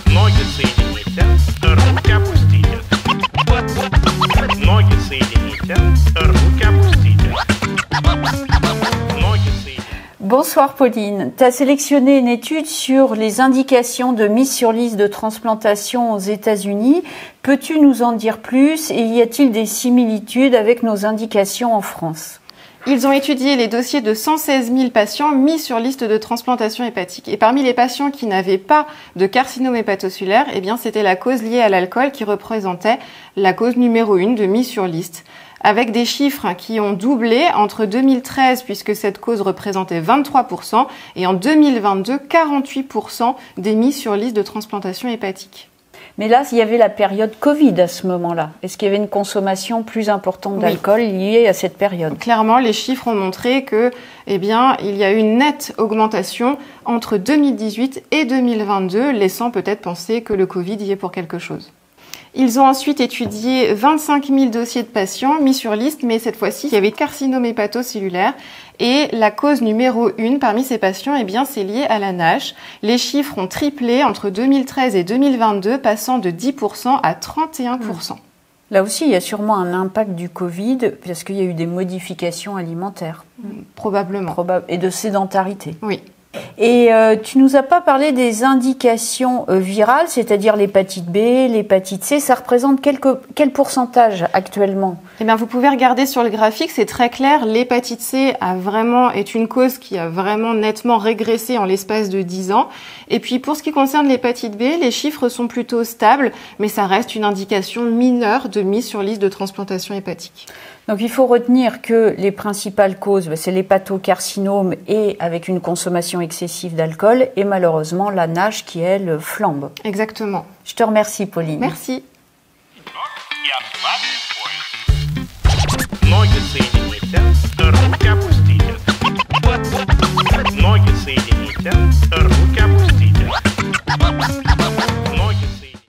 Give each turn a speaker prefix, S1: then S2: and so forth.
S1: Ноги соедините, руки опустите. Ноги соедините, руки опустите. Ноги соедините.
S2: Bonsoir Pauline, tu as sélectionné une étude sur les indications de mise sur liste de transplantation aux États-Unis. Peux-tu nous en dire plus et y a-t-il des similitudes avec nos indications en France ?
S3: Ils ont étudié les dossiers de 116 000 patients mis sur liste de transplantation hépatique. Et parmi les patients qui n'avaient pas de carcinome hépatocellulaire, c'était la cause liée à l'alcool qui représentait la cause numéro 1 de mise sur liste, avec des chiffres qui ont doublé entre 2013, puisque cette cause représentait 23%, et en 2022, 48% des mises sur liste de transplantation hépatique.
S2: Mais là, il y avait la période Covid à ce moment-là. Est-ce qu'il y avait une consommation plus importante d'alcool liée à cette période ?
S3: Clairement, les chiffres ont montré que, il y a eu une nette augmentation entre 2018 et 2022, laissant peut-être penser que le Covid y est pour quelque chose. Ils ont ensuite étudié 25 000 dossiers de patients mis sur liste, mais cette fois-ci, il y avait carcinome hépatocellulaire. Et la cause numéro 1 parmi ces patients, c'est lié à la NASH. Les chiffres ont triplé entre 2013 et 2022, passant de 10% à 31%.
S2: Là aussi, il y a sûrement un impact du Covid, parce qu'il y a eu des modifications alimentaires.
S3: Probablement.
S2: Et de sédentarité.
S3: Oui.
S2: Et tu nous as pas parlé des indications virales, c'est-à-dire l'hépatite B, l'hépatite C. Ça représente quel pourcentage actuellement ?
S3: Vous pouvez regarder sur le graphique, c'est très clair. L'hépatite C est une cause qui a vraiment nettement régressé en l'espace de 10 ans. Et puis pour ce qui concerne l'hépatite B, les chiffres sont plutôt stables, mais ça reste une indication mineure de mise sur liste de transplantation hépatique.
S2: Donc il faut retenir que les principales causes, c'est l'hépatocarcinome et avec une consommation excessive d'alcool et malheureusement la NASH qui, elle, flambe.
S3: Exactement.
S2: Je te remercie Pauline.
S3: Merci.
S1: Ноги соедините, руки опустите. Ноги соедините, руки опустите.